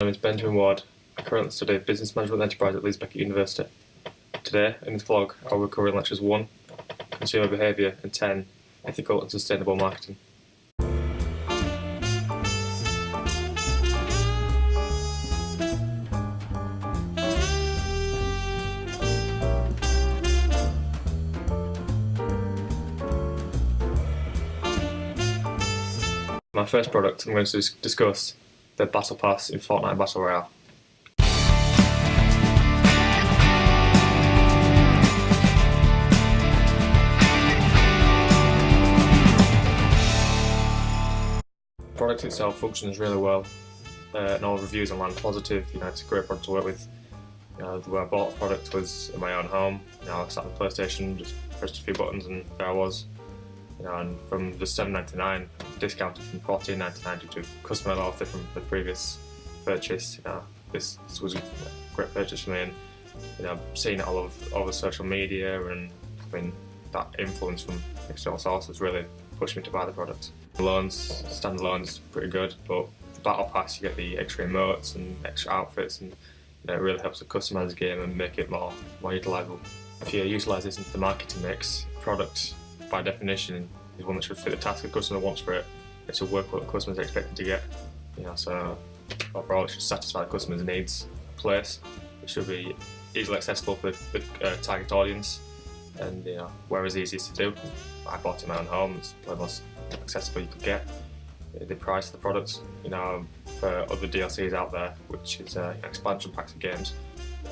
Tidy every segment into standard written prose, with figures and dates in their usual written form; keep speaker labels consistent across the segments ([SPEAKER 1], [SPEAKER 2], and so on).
[SPEAKER 1] My name is Benjamin Ward. I currently study Business Management and Enterprise at Beckett University. Today, in this vlog, I'll be covering lectures 1, Consumer Behaviour, and 10, Ethical and Sustainable Marketing. My first product, I'm going to discuss the Battle Pass in Fortnite Battle Royale. The product itself functions really well, and all reviews online are positive. It's a great product to work with. The way I bought the product was in my own home. I sat on the PlayStation, just pressed a few buttons, and there I was. And from the $7.99 discounted from $14.99 due to customer loyalty from the previous purchase. This was a great purchase for me, and seeing it all over social media and that influence from external sources really pushed me to buy the product. The standalone's pretty good, but the Battle Pass, you get the extra emotes and extra outfits, and it really helps to customise the game and make it more utilisable. If you utilise this into the marketing mix, product by definition is one that should fit the task the customer wants for it. It should work what the customer's expecting to get. So overall it should satisfy the customer's needs. Place, it should be easily accessible for the target audience, and wherever easiest to do. I bought it in my own home. It's the most accessible you could get. The price of the product, for other DLCs out there, which is expansion packs of games,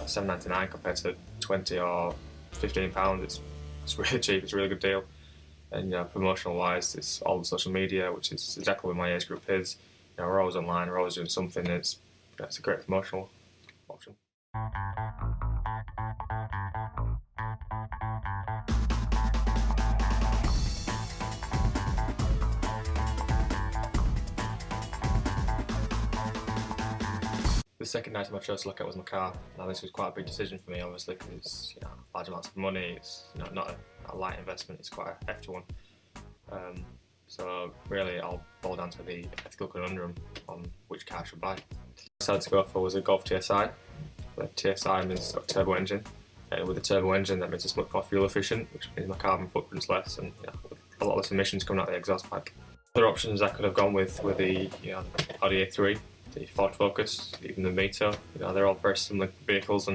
[SPEAKER 1] $7.99 compared to $20 or £15. It's really cheap. It's a really good deal. And promotional wise, it's all the social media, which is exactly where my age group is. We're always online, we're always doing something. It's a great promotional option. The second item I chose to look at was my car. Now this was quite a big decision for me, obviously, because it's large amounts of money. It's not a light investment. It's quite a hefty one. So really, I'll boil down to the ethical conundrum on which car I should buy. What I decided to go for was a Golf TSI. The TSI means a turbo engine. With a turbo engine, that means it's much more fuel efficient, which means my carbon footprint's less, and a lot less emissions coming out of the exhaust pipe. Other options I could have gone with were the Audi A3. The Ford Focus, even the Mito, they're all very similar vehicles,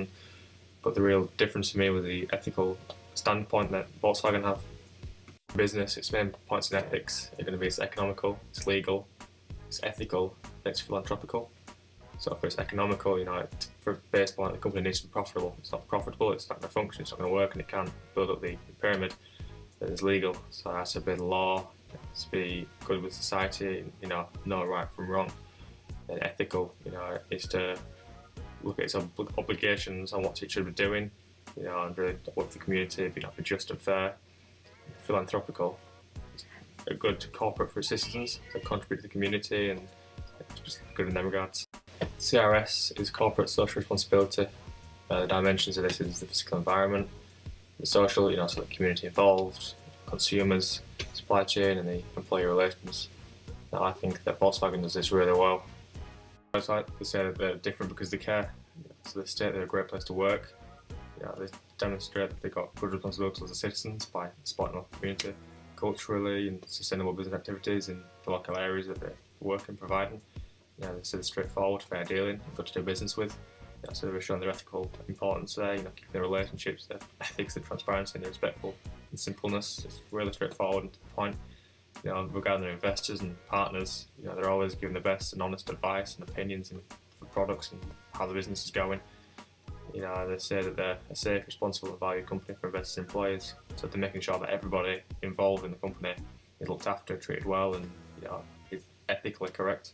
[SPEAKER 1] but the real difference for me was the ethical standpoint that Volkswagen have. Business, its main points in ethics are going to be it's economical, it's legal, it's ethical, and it's philanthropical. So for it's economical, for a base point, the company needs to be profitable. It's not profitable, it's not going to function, it's not going to work, and it can't build up the pyramid. Then it's legal, so it has to obey the law, it has to be good with society, know right from wrong. And ethical, is to look at its obligations on what it should be doing, and really work for the community, be just and fair. Philanthropical, a good corporate for its citizens, to contribute to the community, and just good in that regards. CRS is corporate social responsibility. The dimensions of this is the physical environment, the social, so the community involved, consumers, supply chain, and the employee relations. Now, I think that Volkswagen does this really well. I just like to say that they're different because they care. So they state they're a great place to work. They demonstrate that they've got good responsibilities as citizens by supporting the community culturally and sustainable business activities in the local areas that they work in providing. They say they're straightforward, fair dealing, good to do business with. So they're showing their ethical importance there, keeping their relationships, their ethics, their transparency, and their respectful and simpleness. It's really straightforward and to the point. Regarding their investors and partners, they're always giving the best and honest advice and opinions for products and how the business is going. They say that they're a safe, responsible and valued company for investors and employees, so they're making sure that everybody involved in the company is looked after, treated well, and is ethically correct.